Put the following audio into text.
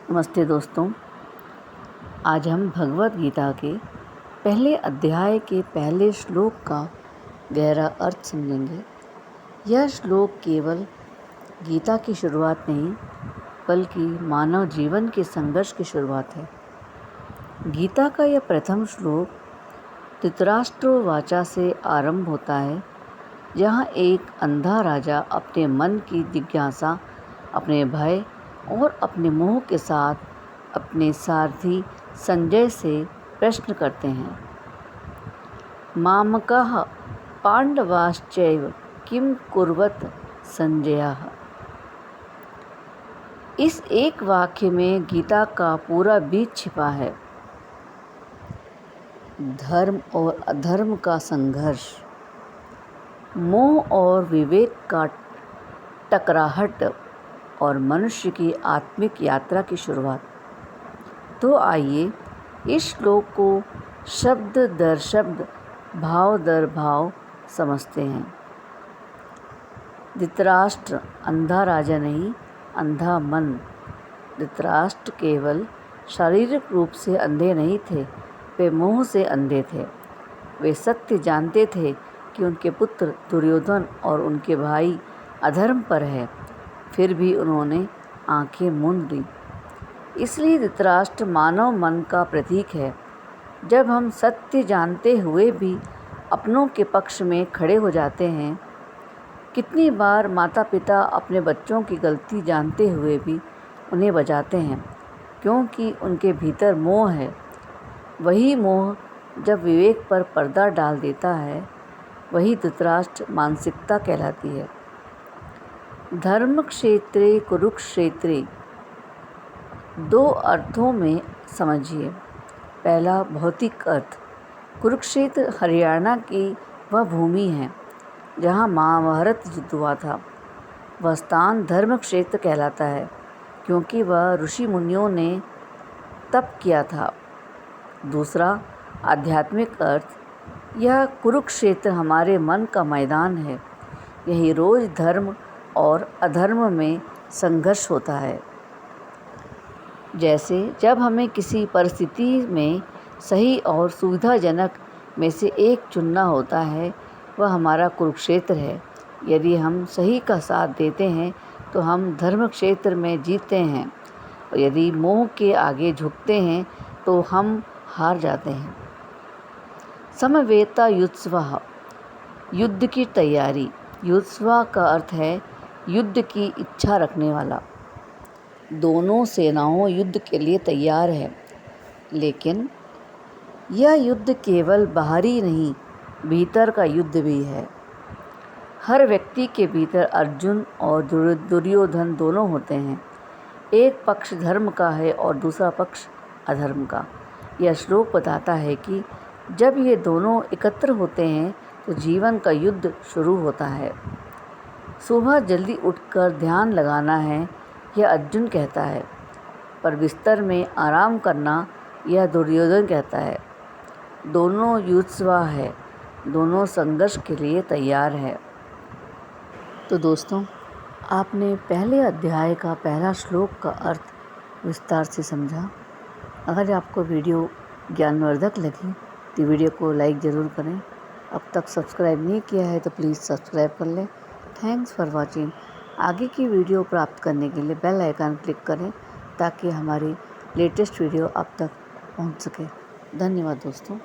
नमस्ते दोस्तों, आज हम भगवद गीता के पहले अध्याय के पहले श्लोक का गहरा अर्थ समझेंगे। यह श्लोक केवल गीता की शुरुआत नहीं बल्कि मानव जीवन के संघर्ष की शुरुआत है। गीता का यह प्रथम श्लोक धृतराष्ट्र वाचा से आरंभ होता है, जहाँ एक अंधा राजा अपने मन की जिज्ञासा, अपने भय और अपने मोह के साथ अपने सारथी संजय से प्रश्न करते हैं, मामकः पांडवाश्चैव किं कुर्वत संजयः। इस एक वाक्य में गीता का पूरा बीज छिपा है। धर्म और अधर्म का संघर्ष, मोह और विवेक का टकराहट और मनुष्य की आत्मिक यात्रा की शुरुआत। तो आइए इस श्लोक को शब्द दर शब्द, भाव दर भाव समझते हैं। धृतराष्ट्र अंधा राजा नहीं, अंधा मन। धृतराष्ट्र केवल शारीरिक रूप से अंधे नहीं थे, वे मोह से अंधे थे। वे सत्य जानते थे कि उनके पुत्र दुर्योधन और उनके भाई अधर्म पर है, फिर भी उन्होंने आंखें मूंद ली। इसलिए धृतराष्ट्र मानव मन का प्रतीक है। जब हम सत्य जानते हुए भी अपनों के पक्ष में खड़े हो जाते हैं, कितनी बार माता पिता अपने बच्चों की गलती जानते हुए भी उन्हें बचाते हैं, क्योंकि उनके भीतर मोह है। वही मोह जब विवेक पर पर्दा डाल देता है, वही धृतराष्ट्र मानसिकता कहलाती है। धर्म क्षेत्रे कुरुक्षेत्रे दो अर्थों में समझिए। पहला भौतिक अर्थ, कुरुक्षेत्र हरियाणा की वह भूमि है जहाँ महाभारत युद्ध हुआ था। वह स्थान धर्म क्षेत्र कहलाता है, क्योंकि वह ऋषि मुनियों ने तप किया था। दूसरा आध्यात्मिक अर्थ, यह कुरुक्षेत्र हमारे मन का मैदान है। यही रोज धर्म और अधर्म में संघर्ष होता है। जैसे जब हमें किसी परिस्थिति में सही और सुविधाजनक में से एक चुनना होता है, वह हमारा कुरुक्षेत्र है। यदि हम सही का साथ देते हैं तो हम धर्म क्षेत्र में जीतते हैं, और यदि मोह के आगे झुकते हैं तो हम हार जाते हैं। समवेता युत्सवः, युद्ध की तैयारी। युत्सव का अर्थ है युद्ध की इच्छा रखने वाला। दोनों सेनाओं युद्ध के लिए तैयार है, लेकिन यह युद्ध केवल बाहरी नहीं, भीतर का युद्ध भी है। हर व्यक्ति के भीतर अर्जुन और दुर्योधन दोनों होते हैं। एक पक्ष धर्म का है और दूसरा पक्ष अधर्म का। यह श्लोक बताता है कि जब ये दोनों एकत्र होते हैं तो जीवन का युद्ध शुरू होता है। सुबह जल्दी उठकर ध्यान लगाना है, यह अर्जुन कहता है, पर बिस्तर में आराम करना यह दुर्योधन कहता है। दोनों युत्सवा है, दोनों संघर्ष के लिए तैयार है। तो दोस्तों, आपने पहले अध्याय का पहला श्लोक का अर्थ विस्तार से समझा। अगर आपको वीडियो ज्ञानवर्धक लगी तो वीडियो को लाइक ज़रूर करें। अब तक सब्सक्राइब नहीं किया है तो प्लीज़ सब्सक्राइब कर लें। Thanks for watching. आगे की वीडियो प्राप्त करने के लिए बेल आइकन क्लिक करें, ताकि हमारी लेटेस्ट वीडियो आप तक पहुंच सके। धन्यवाद दोस्तों।